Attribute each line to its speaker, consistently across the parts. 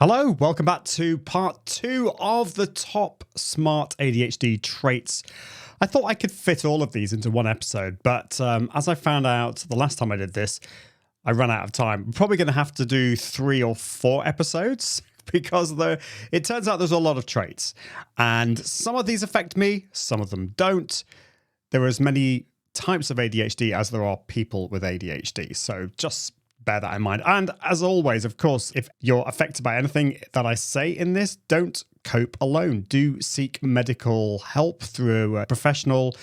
Speaker 1: Hello, welcome back to part 2 of the top Smart ADHD traits. I thought I could fit all of these into one episode, but as I found out the last time I did this, I ran out of time. I'm probably going to have to do 3 or 4 episodes because it turns out there's a lot of traits. And some of these affect me, some of them don't. There are as many types of ADHD as there are people with ADHD, so just bear that in mind. And as always, of course, if you're affected by anything that I say in this, don't cope alone. Do seek medical help through a professional,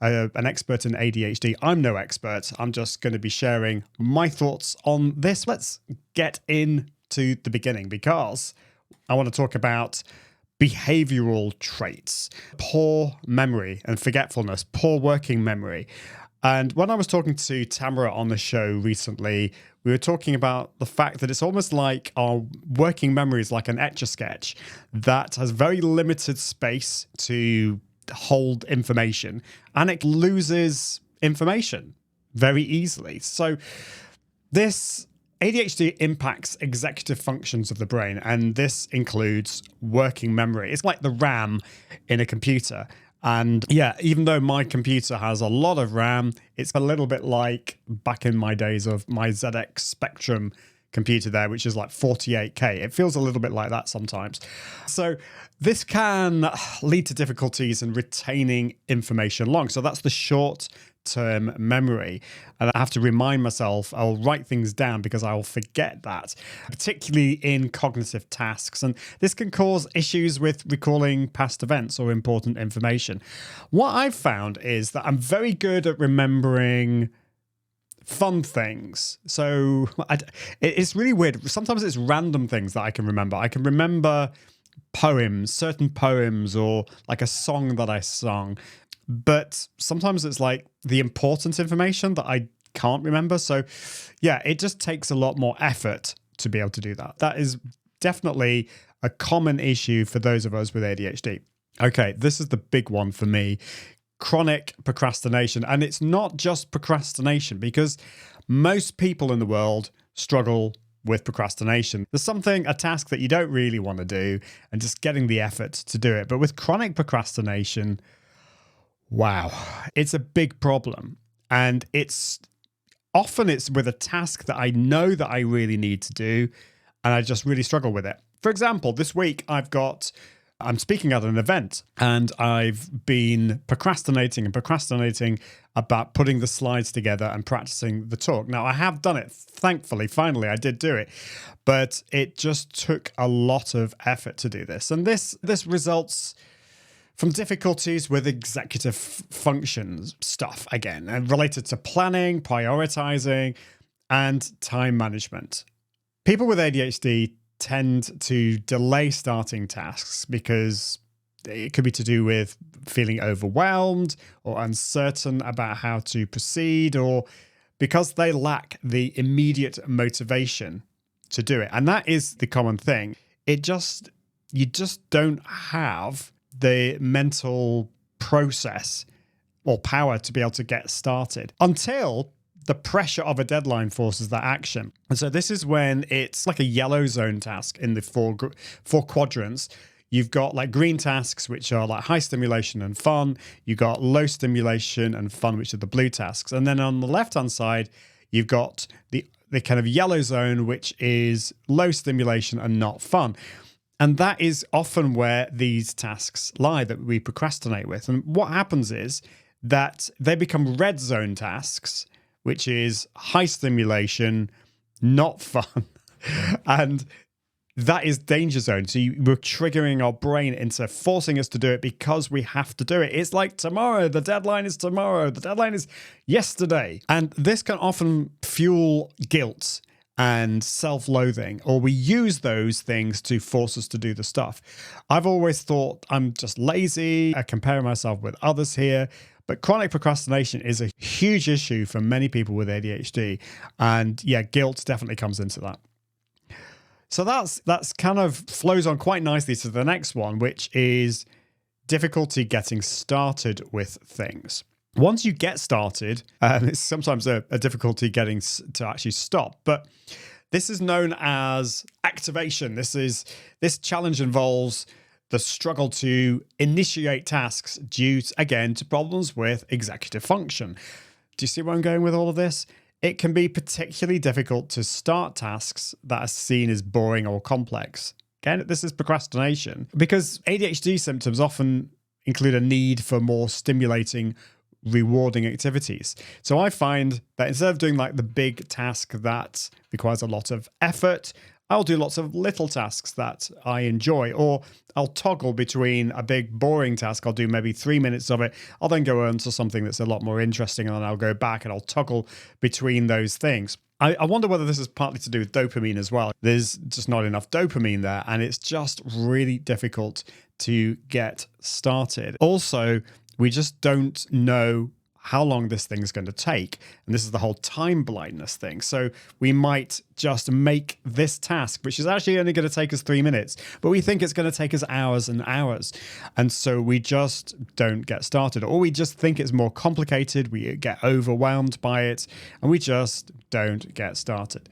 Speaker 1: an expert in ADHD. I'm no expert. I'm just going to be sharing my thoughts on this. Let's get into the beginning because I want to talk about behavioral traits, poor memory and forgetfulness, poor working memory. And when I was talking to Tamara on the show recently, we were talking about the fact that it's almost like our working memory is like an Etch-a-Sketch that has very limited space to hold information, and it loses information very easily. So this ADHD impacts executive functions of the brain, and this includes working memory. It's like the RAM in a computer. And yeah, even though my computer has a lot of RAM, it's a little bit like back in my days of my ZX Spectrum computer there, which is like 48K. It feels a little bit like that sometimes. So this can lead to difficulties in retaining information long. So that's the short-term memory. And I have to remind myself, I'll write things down because I'll forget that, particularly in cognitive tasks. And this can cause issues with recalling past events or important information. What I've found is that I'm very good at remembering fun things. So it's really weird. Sometimes it's random things that I can remember. I can remember poems, certain poems, or like a song that I sung. But sometimes it's like the important information that I can't remember. So yeah, it just takes a lot more effort to be able to do that. That is definitely a common issue for those of us with ADHD. Okay, this is the big one for me. Chronic procrastination. And it's not just procrastination because most people in the world struggle with procrastination. There's a task that you don't really want to do and just getting the effort to do it. But with chronic procrastination, wow, it's a big problem. And it's with a task that I know that I really need to do, and I just really struggle with it. For example, this week I'm speaking at an event, and I've been procrastinating about putting the slides together and practicing the talk. Now, I have done it. Thankfully, finally, I did do it. But it just took a lot of effort to do this. And this results from difficulties with executive functions stuff, again, and related to planning, prioritizing, and time management. People with ADHD tend to delay starting tasks because it could be to do with feeling overwhelmed or uncertain about how to proceed, or because they lack the immediate motivation to do it. And that is the common thing. You just don't have the mental process or power to be able to get started until the pressure of a deadline forces that action. And so this is when it's like a yellow zone task in the four quadrants. You've got like green tasks, which are like high stimulation and fun. You've got low stimulation and fun, which are the blue tasks. And then on the left-hand side, you've got the kind of yellow zone, which is low stimulation and not fun. And that is often where these tasks lie that we procrastinate with. And what happens is that they become red zone tasks, which is high stimulation, not fun. And that is danger zone. So we're triggering our brain into forcing us to do it because we have to do it. It's like tomorrow. The deadline is tomorrow. The deadline is yesterday. And this can often fuel guilt and self-loathing, or we use those things to force us to do the stuff. I've always thought I'm just lazy. I compare myself with others here. But chronic procrastination is a huge issue for many people with ADHD. And yeah, guilt definitely comes into that. So that's kind of flows on quite nicely to the next one, which is difficulty getting started with things. Once you get started, it's sometimes a difficulty getting to actually stop. But This is known as activation. This challenge involves the struggle to initiate tasks due, again, to problems with executive function. Do you see where I'm going with all of this? It can be particularly difficult to start tasks that are seen as boring or complex. Again, this is procrastination because ADHD symptoms often include a need for more stimulating, rewarding activities. So I find that instead of doing like the big task that requires a lot of effort, I'll do lots of little tasks that I enjoy, or I'll toggle between a big boring task. I'll do maybe 3 minutes of it. I'll then go on to something that's a lot more interesting, and then I'll go back and I'll toggle between those things. I wonder whether this is partly to do with dopamine as well. There's just not enough dopamine there, and it's just really difficult to get started. Also, we just don't know how long this thing is going to take. And this is the whole time blindness thing. So we might just make this task, which is actually only going to take us 3 minutes, but we think it's going to take us hours and hours. And so we just don't get started, or we just think it's more complicated. We get overwhelmed by it, and we just don't get started.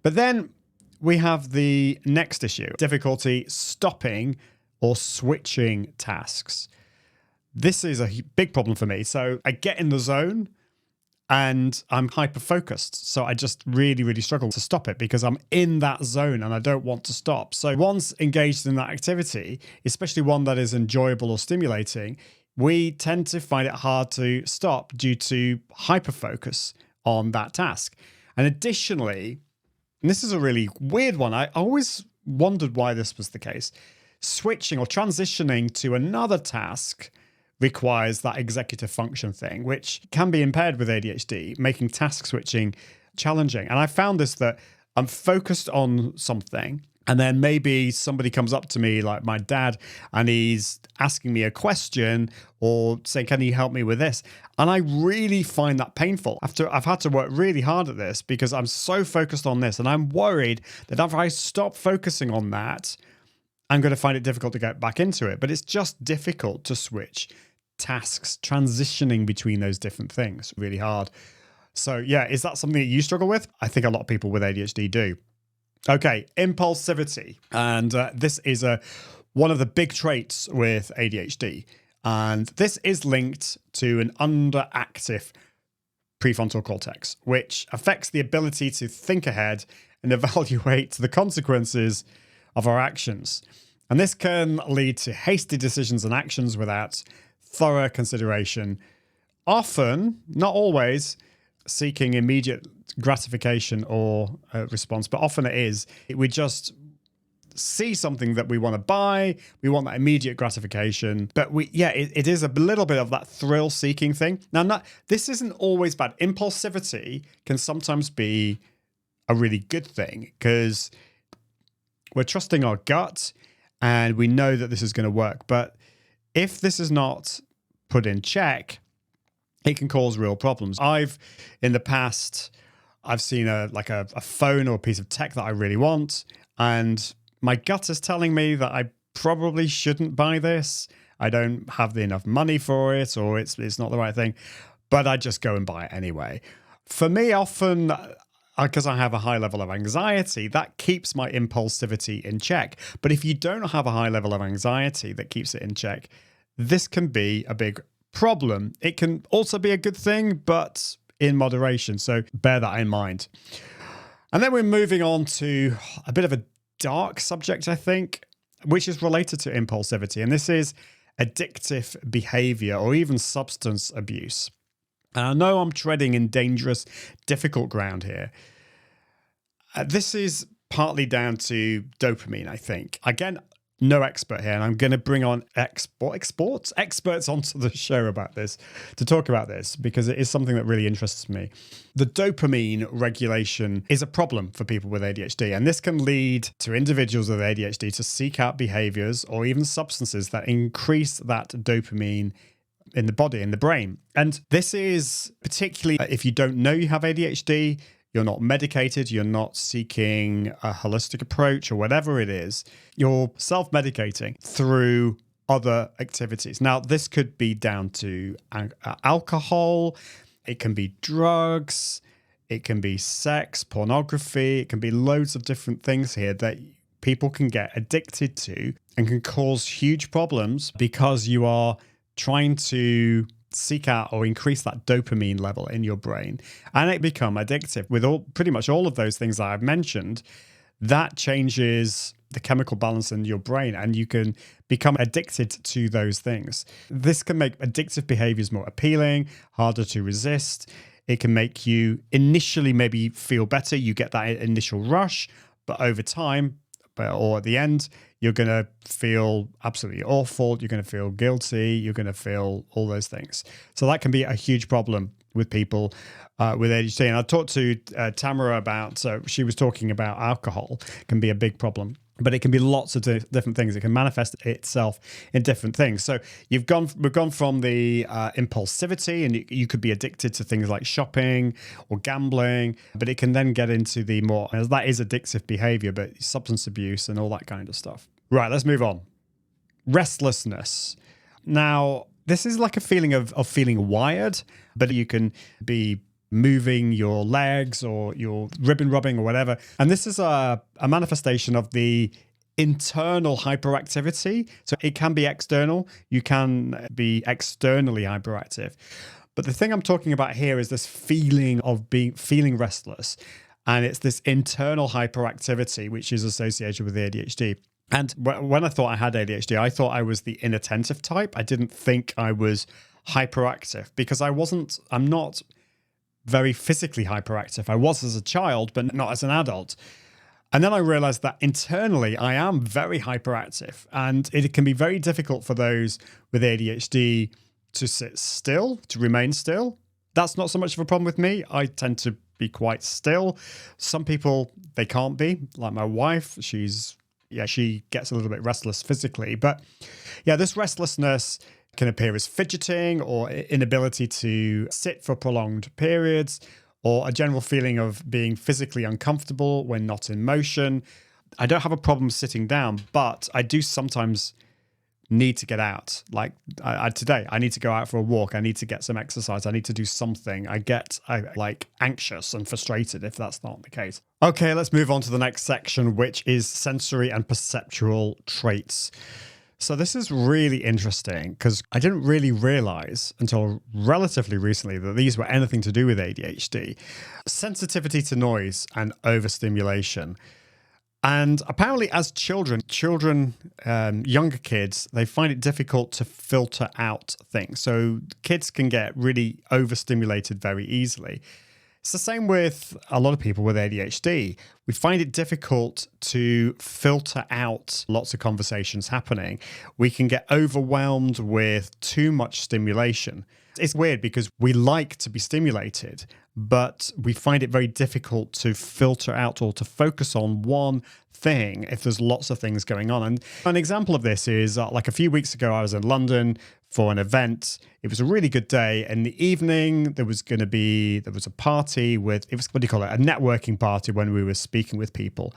Speaker 1: But then we have the next issue, difficulty stopping or switching tasks. This is a big problem for me. So I get in the zone and I'm hyper-focused. So I just really, really struggle to stop it because I'm in that zone and I don't want to stop. So once engaged in that activity, especially one that is enjoyable or stimulating, we tend to find it hard to stop due to hyper-focus on that task. And additionally, and this is a really weird one, I always wondered why this was the case, switching or transitioning to another task requires that executive function thing, which can be impaired with ADHD, making task switching challenging. And I found this, that I'm focused on something, and then maybe somebody comes up to me, like my dad, and he's asking me a question or saying, can you help me with this? And I really find that painful. I've had to work really hard at this because I'm so focused on this, and I'm worried that if I stop focusing on that, I'm going to find it difficult to get back into it. But it's just difficult to switch tasks, transitioning between those different things, really hard. So yeah, is that something that you struggle with? I think a lot of people with ADHD do. Okay, impulsivity. And this is one of the big traits with ADHD. And this is linked to an underactive prefrontal cortex, which affects the ability to think ahead and evaluate the consequences of our actions. And this can lead to hasty decisions and actions without thorough consideration, often, not always, seeking immediate gratification or response, but often it is. We just see something that we want to buy, we want that immediate gratification, but it is a little bit of that thrill-seeking thing. Now, this isn't always bad. Impulsivity can sometimes be a really good thing because we're trusting our gut and we know that this is going to work. But if this is not put in check, it can cause real problems. In the past, I've seen a phone or a piece of tech that I really want, and my gut is telling me that I probably shouldn't buy this. I don't have enough money for it, or it's not the right thing, but I just go and buy it anyway. For me, often, because I have a high level of anxiety, that keeps my impulsivity in check. But if you don't have a high level of anxiety that keeps it in check, this can be a big problem. It can also be a good thing, but in moderation. So bear that in mind. And then we're moving on to a bit of a dark subject, I think, which is related to impulsivity. And this is addictive behaviour or even substance abuse. And I know I'm treading in dangerous, difficult ground here. This is partly down to dopamine, I think. Again, no expert here, and I'm going to bring on experts onto the show about this to talk about this because it is something that really interests me. The dopamine regulation is a problem for people with ADHD, and this can lead to individuals with ADHD to seek out behaviors or even substances that increase that dopamine in the body, in the brain. And this is particularly if you don't know you have ADHD, you're not medicated, you're not seeking a holistic approach or whatever it is, you're self-medicating through other activities. Now, this could be down to alcohol, it can be drugs, it can be sex, pornography, it can be loads of different things here that people can get addicted to and can cause huge problems because you are trying to seek out or increase that dopamine level in your brain, and it become addictive. With pretty much all of those things that I've mentioned, that changes the chemical balance in your brain and you can become addicted to those things. This can make addictive behaviors more appealing, harder to resist. It can make you initially maybe feel better. You get that initial rush, but over time, or at the end, you're going to feel absolutely awful. You're going to feel guilty. You're going to feel all those things. So that can be a huge problem with people with ADHD. And I talked to Tamara about, she was talking about alcohol can be a big problem. But it can be lots of different things. It can manifest itself in different things. So we've gone from the impulsivity, and you could be addicted to things like shopping or gambling, but it can then get into the more, as that is addictive behavior, but substance abuse and all that kind of stuff. Right, let's move on. Restlessness. Now, this is like a feeling of feeling wired, but you can be moving your legs or your ribbon rubbing or whatever. And this is a manifestation of the internal hyperactivity. So it can be external. You can be externally hyperactive. But the thing I'm talking about here is this feeling of feeling restless. And it's this internal hyperactivity, which is associated with ADHD. And when I thought I had ADHD, I thought I was the inattentive type. I didn't think I was hyperactive because I'm not very physically hyperactive. I was as a child, but not as an adult. And then I realized that internally I am very hyperactive, and it can be very difficult for those with ADHD to sit still, to remain still. That's not so much of a problem with me. I tend to be quite still. Some people, they can't be, like my wife. She gets a little bit restless physically. But yeah, this restlessness can appear as fidgeting or inability to sit for prolonged periods, or a general feeling of being physically uncomfortable when not in motion. I don't have a problem sitting down, but I do sometimes need to get out. Like today, I need to go out for a walk. I need to get some exercise. I need to do something. I get anxious and frustrated if that's not the case. Okay, let's move on to the next section, which is sensory and perceptual traits. So this is really interesting because I didn't really realize until relatively recently that these were anything to do with ADHD. Sensitivity to noise and overstimulation. And apparently as children, younger kids, they find it difficult to filter out things. So kids can get really overstimulated very easily. It's the same with a lot of people with ADHD. We find it difficult to filter out lots of conversations happening. We can get overwhelmed with too much stimulation. It's weird because we like to be stimulated, but we find it very difficult to filter out or to focus on one thing if there's lots of things going on. And an example of this is like a few weeks ago, I was in London for an event. It was a really good day. In the evening, there was a party with, it was, a networking party when we were speaking with people,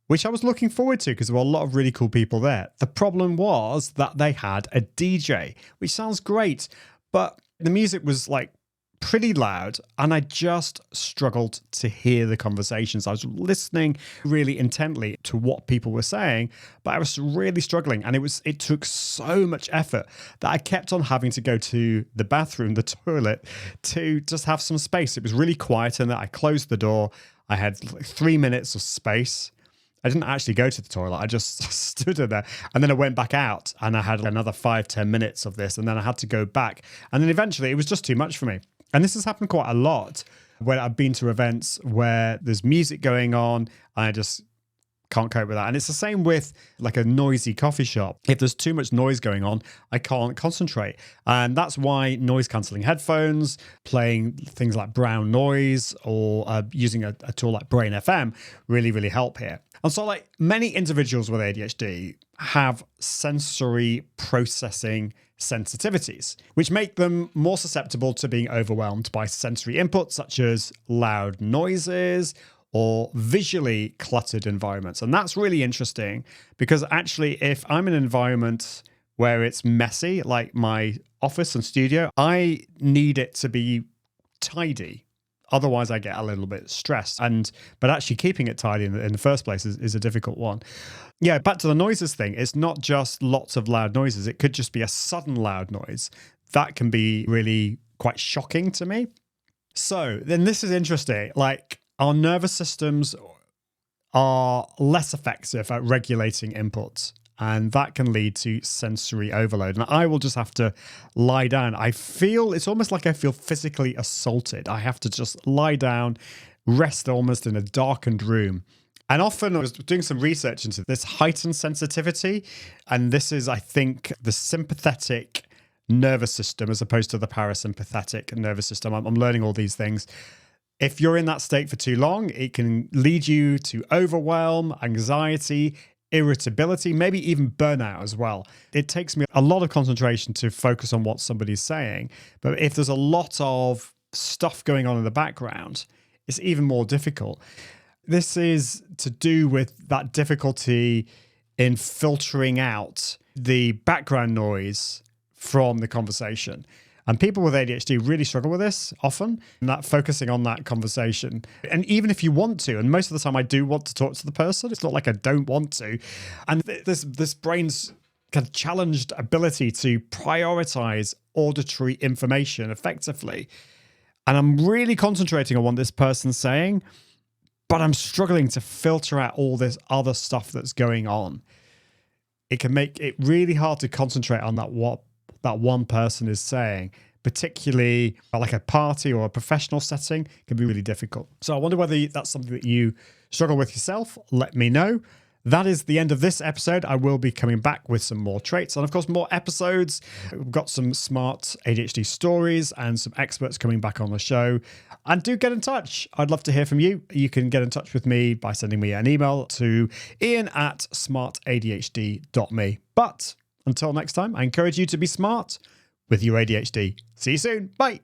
Speaker 1: which I was looking forward to because there were a lot of really cool people there. The problem was that they had a DJ, which sounds great, but the music was like pretty loud and I just struggled to hear the conversations. I was listening really intently to what people were saying, but I was really struggling, and it took so much effort that I kept on having to go to the bathroom, the toilet, to just have some space. It was really quiet and I closed the door. I had like 3 minutes of space. I didn't actually go to the toilet. I just stood in there, and then I went back out and I had another 5-10 minutes of this, and then I had to go back. And then eventually it was just too much for me. And this has happened quite a lot when I've been to events where there's music going on and I just can't cope with that. And it's the same with like a noisy coffee shop. If there's too much noise going on, I can't concentrate. And that's why noise cancelling headphones, playing things like brown noise, or using a tool like Brain FM really, really help here. And so like many individuals with ADHD have sensory processing sensitivities, which make them more susceptible to being overwhelmed by sensory inputs such as loud noises or visually cluttered environments. And that's really interesting because actually if I'm in an environment where it's messy, like my office and studio, I need it to be tidy. Otherwise, I get a little bit stressed. But actually keeping it tidy in the first place is a difficult one. Yeah, back to the noises thing. It's not just lots of loud noises. It could just be a sudden loud noise. That can be really quite shocking to me. So then this is interesting. Like, our nervous systems are less effective at regulating inputs, and that can lead to sensory overload. And I will just have to lie down. It's almost like I feel physically assaulted. I have to just lie down, rest almost in a darkened room. And often I was doing some research into this heightened sensitivity. And this is, I think, the sympathetic nervous system as opposed to the parasympathetic nervous system. I'm learning all these things. If you're in that state for too long, it can lead you to overwhelm, anxiety, irritability, maybe even burnout as well. It takes me a lot of concentration to focus on what somebody's saying. But if there's a lot of stuff going on in the background, it's even more difficult. This is to do with that difficulty in filtering out the background noise from the conversation. And people with ADHD really struggle with this often, and that focusing on that conversation. And even if you want to, and most of the time I do want to talk to the person, it's not like I don't want to. And this brain's kind of challenged ability to prioritize auditory information effectively. And I'm really concentrating on what this person's saying, but I'm struggling to filter out all this other stuff that's going on. It can make it really hard to concentrate on what that one person is saying, particularly like a party or a professional setting, can be really difficult. So I wonder whether that's something that you struggle with yourself. Let me know. That is the end of this episode. I will be coming back with some more traits and, of course, more episodes. We've got some smart ADHD stories and some experts coming back on the show. And do get in touch. I'd love to hear from you. You can get in touch with me by sending me an email to ian@smartadhd.me. But until next time, I encourage you to be smart with your ADHD. See you soon. Bye.